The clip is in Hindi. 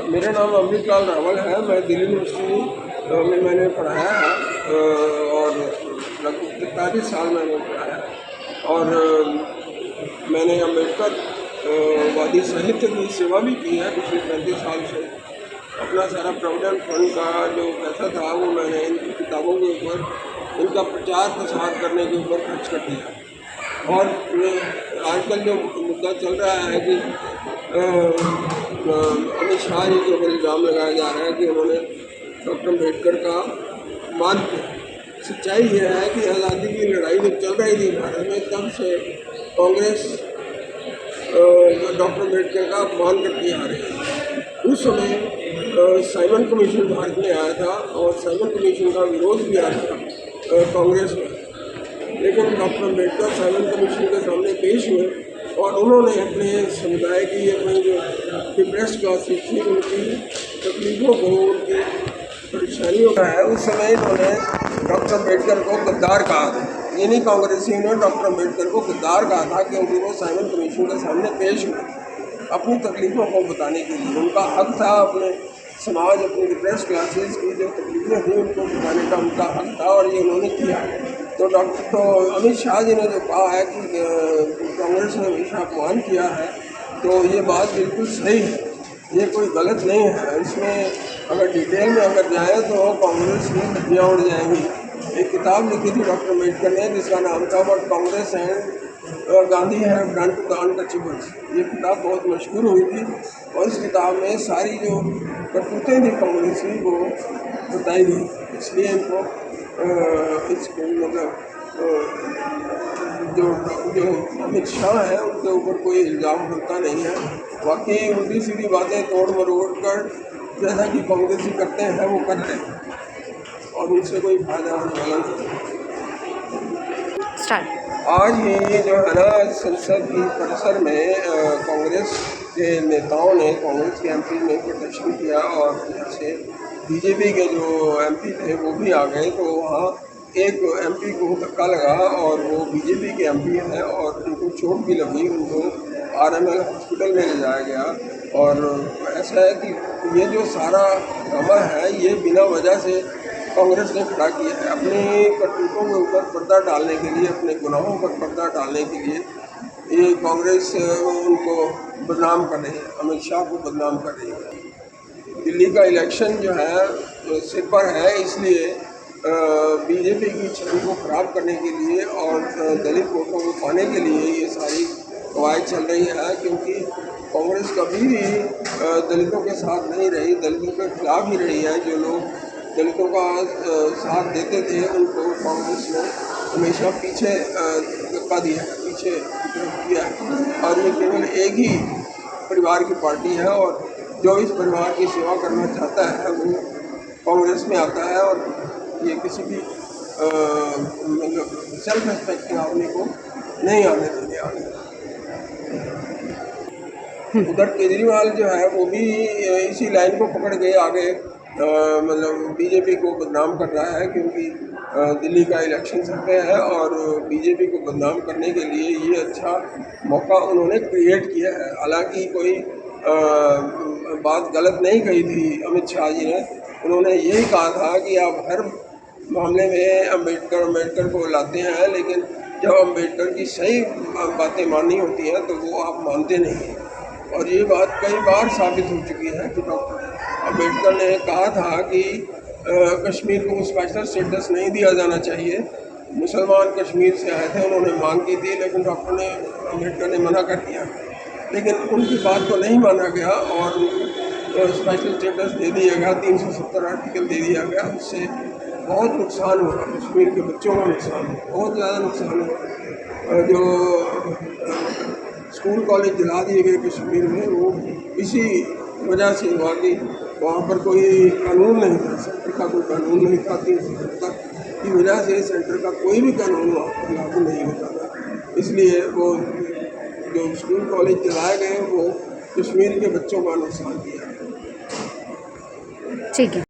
मेरा नाम अमृत लाल रावल है। मैं दिल्ली यूनिवर्सिटी में मैंने पढ़ाया है और लगभग 45 साल मैंने पढ़ाया और मैंने अम्बेडकर वादी साहित्य की सेवा भी की है पिछले 35 साल से। अपना सारा प्रोविडेंट फंड का जो पैसा था वो मैंने इनकी किताबों के ऊपर, इनका प्रचार प्रसार करने के ऊपर खर्च कर दिया। और आजकल जो मुद्दा चल रहा है कि अमित शाह जी के ऊपर इल्ज़ाम लगाया जा रहा है कि उन्होंने डॉक्टर अम्बेडकर का मान किया। सच्चाई यह है कि आज़ादी की लड़ाई जब चल रही थी भारत में, तब से कांग्रेस डॉक्टर अम्बेडकर का अपमान करती आ रही है। उस समय साइमन कमीशन भारत में आया था और साइमन कमीशन का विरोध भी आया था कांग्रेस में, लेकिन डॉक्टर अम्बेडकर साइमन कमीशन के सामने पेश हुए और उन्होंने अपने समुदाय की, अपनी जो डिप्रेस क्लासेस थी, उनकी तकलीफ़ों को, उनकी परेशानियों का है, उस समय इन्होंने डॉक्टर अम्बेडकर को गद्दार कहा था। इन्हीं कांग्रेसियों ने डॉक्टर अम्बेडकर को गद्दार कहा था क्योंकि वो साइमन कमीशन के सामने पेश हुए अपनी तकलीफ़ों को बताने के लिए। उनका हक था अपने समाज, अपनी डिप्रेस क्लासेस की जो तकलीफ़ें थी उनको बताने का उनका हक था और ये उन्होंने किया। तो अमित शाह जी ने जो कहा है कि कांग्रेस ने हमेशा अपमान किया है, तो ये बात बिल्कुल सही है, ये कोई गलत नहीं है। इसमें अगर डिटेल में अगर जाए तो कांग्रेस की हड्डियाँ उड़ जाएंगी। एक किताब लिखी थी डॉक्टर अम्बेडकर ने जिसका नाम था what Congress and Gandhi have done to the untouchables. ये किताब बहुत मशहूर हुई थी और इस किताब में सारी जो करतूतें थी कांग्रेस की वो बताई गई। इसलिए इनको इसको मतलब जो अमित शाह है उनके ऊपर कोई इल्ज़ाम बनता नहीं है। बाकी उल्टी सीधी बातें तोड़ मरोड़ कर जैसा कि कांग्रेस ही करते हैं वो करते हैं और उनसे कोई फायदा होने वाला नहीं। आज ही जो है ना संसद की परिसर में कांग्रेस के नेताओं ने, कांग्रेस के एमपी ने प्रदर्शन किया और जैसे बीजेपी के जो एमपी थे वो भी आ गए, तो वहाँ एक एमपी को धक्का लगा और वो बीजेपी के एमपी हैं और उनको चोट भी लगी। उनको आरएमएल हॉस्पिटल में ले जाया गया और ऐसा है कि ये जो सारा ड्रामा है ये बिना वजह से कांग्रेस ने खड़ा किया है अपनी करतूतों के ऊपर पर्दा डालने के लिए, अपने गुनाहों पर पर्दा डालने के लिए। ये कांग्रेस उनको बदनाम कर रही है, अमित शाह को बदनाम कर रही है। दिल्ली का इलेक्शन जो है सिर पर है, इसलिए बीजेपी की छवि को ख़राब करने के लिए और दलित वोटों को पाने के लिए ये सारी कवायद चल रही है। क्योंकि कांग्रेस कभी भी दलितों के साथ नहीं रही, दलितों के खिलाफ ही रही है। जो लोग दलितों का साथ देते थे उनको कांग्रेस ने हमेशा पीछे धक्का दिया है, पीछे की तरफ किया है और ये केवल एक ही परिवार की पार्टी है और जो इस परिवार की सेवा करना चाहता है वो कांग्रेस में आता है और ये किसी भी मतलब सेल्फ रिस्पेक्टिंग आदमी को नहीं आने देंगे। उधर केजरीवाल जो है वो भी इसी लाइन को पकड़ के आगे मतलब बीजेपी को बदनाम कर रहा है, क्योंकि दिल्ली का इलेक्शन सर पे है और बीजेपी को बदनाम करने के लिए ये अच्छा मौका उन्होंने क्रिएट किया है। हालांकि कोई बात गलत नहीं कही थी अमित शाह जी ने, उन्होंने यही कहा था कि आप हर मामले में अम्बेडकर को लाते हैं, लेकिन जब अम्बेडकर की सही बातें माननी होती हैं तो वो आप मानते नहीं हैं। और ये बात कई बार साबित हो चुकी है कि डॉक्टर अम्बेडकर ने कहा था कि कश्मीर को स्पेशल स्टेटस नहीं दिया जाना चाहिए। मुसलमान कश्मीर से आए थे, उन्होंने मांग की थी, लेकिन अम्बेडकर ने मना कर दिया। लेकिन उनकी बात को नहीं माना गया और स्पेशल स्टेटस दे दिया गया, 370 आर्टिकल दे दिया गया। उससे बहुत नुकसान हुआ, कश्मीर के बच्चों का नुकसान हुआ, बहुत ज़्यादा नुकसान हुआ। जो स्कूल कॉलेज जला दिए गए कश्मीर में, वो इसी वजह से हुआ कि वहाँ पर कोई कानून नहीं था, सेंटर का कोई कानून नहीं था। 370 की वजह से सेंटर का कोई भी कानून वहाँ पर लागू नहीं होता था, इसलिए वो जो स्कूल कॉलेज जलाए गए वो कश्मीर के बच्चों का नुकसान किया। ठीक है।